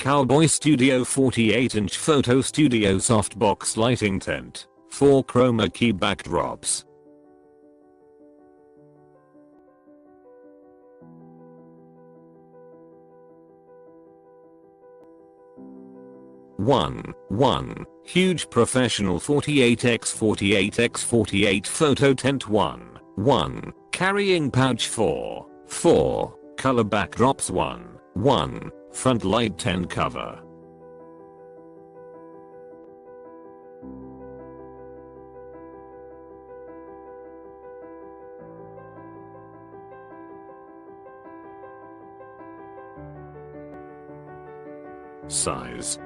CowboyStudio 48-inch Photo Studio Softbox Lighting Tent, 4 chroma key backdrops. One huge professional 48x48x48 photo tent. 1 carrying pouch. 4 color backdrops. 1 front light tent cover. Size: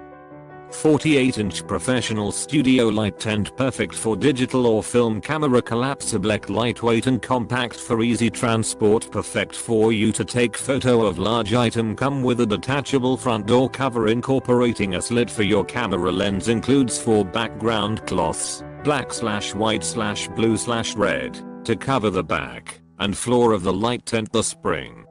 48-inch professional studio light tent, perfect for digital or film camera, collapsible, lightweight and compact for easy transport, perfect for you to take photo of large item. Come with a detachable front door cover incorporating a slit for your camera lens, includes 4 background cloths, black/white/blue/red, to cover the back and floor of the light tent. The spring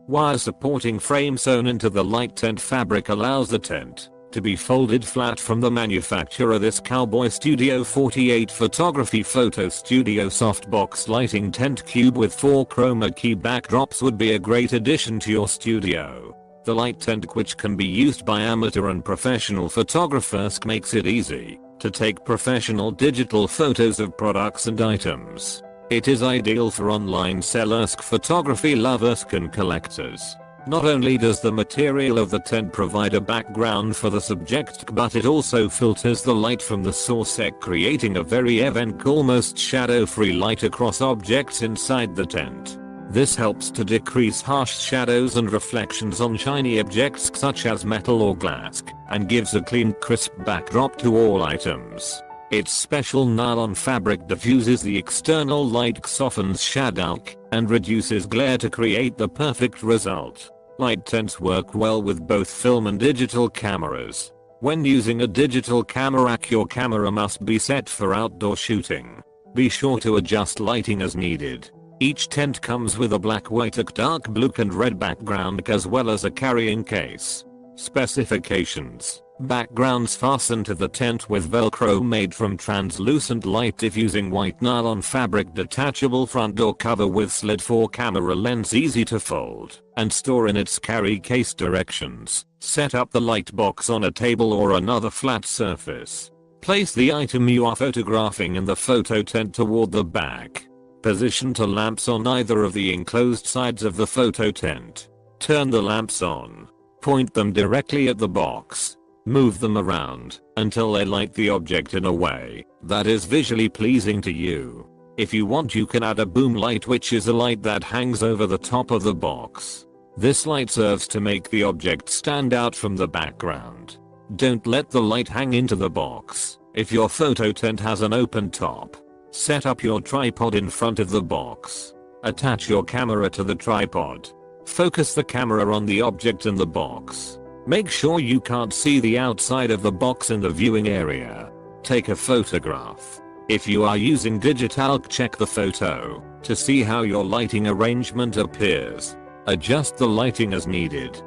wire supporting frame sewn into the light tent fabric allows the tent to be folded flat from the manufacturer. This CowboyStudio 48 Photography Photo Studio Softbox Lighting Tent Cube with 4 chroma key backdrops would be a great addition to your studio. The light tent, which can be used by amateur and professional photographers, makes it easy to take professional digital photos of products and items. It is ideal for online sellers, photography lovers and collectors. Not only does the material of the tent provide a background for the subject, but it also filters the light from the source, creating a very even, almost shadow-free light across objects inside the tent. This helps to decrease harsh shadows and reflections on shiny objects such as metal or glass, and gives a clean, crisp backdrop to all items. Its special nylon fabric diffuses the external light, softens shadow, and reduces glare to create the perfect result. Light tents work well with both film and digital cameras. When using a digital camera, your camera must be set for outdoor shooting. Be sure to adjust lighting as needed. Each tent comes with a black, white, dark blue and red background, as well as a carrying case. Specifications: backgrounds fasten to the tent with velcro made from translucent light diffusing white nylon fabric, detachable front door cover with slit for camera lens, easy to fold and store in its carry case. Directions: set up the light box on a table or another flat surface. Place the item you are photographing in the photo tent toward the back. Position the lamps on either of the enclosed sides of the photo tent. Turn the lamps on. Point them directly at the box. Move them around until they light the object in a way that is visually pleasing to you. If you want, you can add a boom light, which is a light that hangs over the top of the box. This light serves to make the object stand out from the background. Don't let the light hang into the box. If your photo tent has an open top, set up your tripod in front of the box. Attach your camera to the tripod. Focus the camera on the object in the box. Make sure you can't see the outside of the box in the viewing area. Take a photograph. If you are using digital, check the photo to see how your lighting arrangement appears. Adjust the lighting as needed.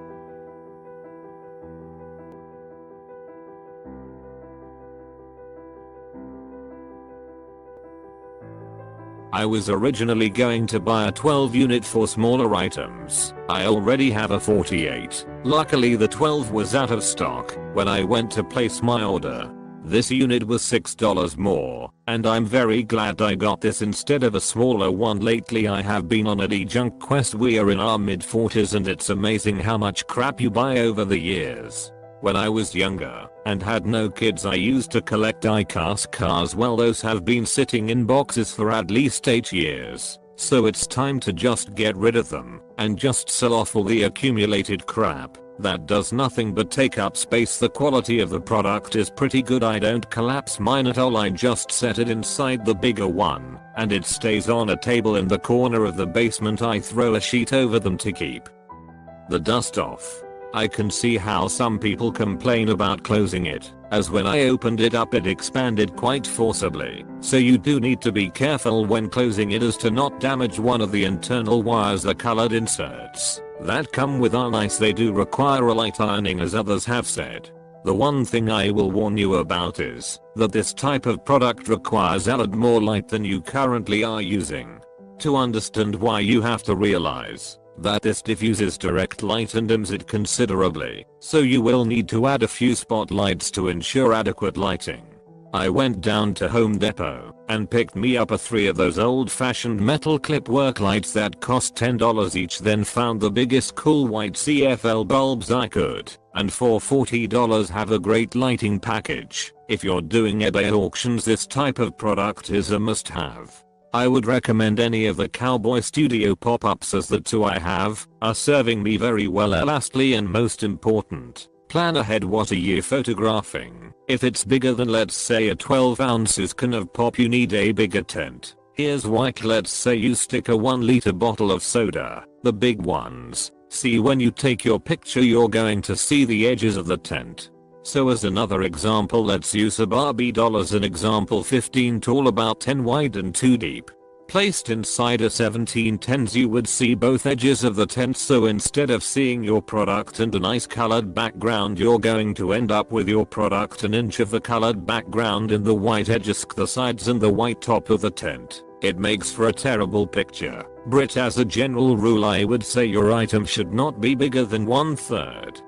I was originally going to buy a 12 unit for smaller items. I already have a 48. Luckily the 12 was out of stock when I went to place my order. This unit was $6 more, and I'm very glad I got this instead of a smaller one. Lately I have been on a de-junk quest. We are in our mid-40s and it's amazing how much crap you buy over the years. When I was younger and had no kids, I used to collect die-cast cars. Well, those have been sitting in boxes for at least 8 years. So it's time to just get rid of them and just sell off all the accumulated crap that does nothing but take up space. The quality of the product is pretty good. I don't collapse mine at all. I just set it inside the bigger one and it stays on a table in the corner of the basement. I throw a sheet over them to keep the dust off. I can see how some people complain about closing it, as when I opened it up it expanded quite forcibly, so you do need to be careful when closing it as to not damage one of the internal wires. The colored inserts that come with are nice. They do require a light ironing, as others have said. The one thing I will warn you about is that this type of product requires a lot more light than you currently are using. To understand why, you have to realize that this diffuses direct light and dims it considerably, so you will need to add a few spotlights to ensure adequate lighting. I went down to Home Depot and picked me up 3 of those old-fashioned metal clip work lights that cost $10 each, then found the biggest cool white CFL bulbs I could, and for $40 have a great lighting package. If you're doing eBay auctions, this type of product is a must-have. I would recommend any of the CowboyStudio pop-ups, as the 2 I have are serving me very well. Lastly, and most important, plan ahead what are you photographing. If it's bigger than, let's say, a 12 ounces can of pop, you need a bigger tent. Here's why. Let's say you stick a 1 liter bottle of soda, the big ones. See, when you take your picture you're going to see the edges of the tent. So as another example, let's use a Barbie doll as an example. 15 tall, about 10 wide and 2 deep. Placed inside a 17 tens, you would see both edges of the tent, so instead of seeing your product and a nice colored background, you're going to end up with your product an inch of the colored background in the white edges, the sides and the white top of the tent. It makes for a terrible picture. Brit, as a general rule, I would say your item should not be bigger than 1/3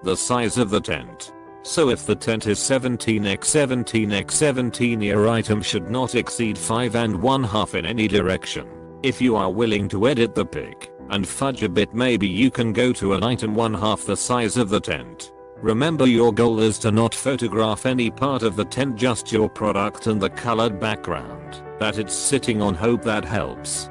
the size of the tent. So if the tent is 17x17x17, your item should not exceed 5 1/2 in any direction. If you are willing to edit the pic and fudge a bit, maybe you can go to an item 1/2 the size of the tent. Remember, your goal is to not photograph any part of the tent, just your product and the colored background that it's sitting on. Hope that helps.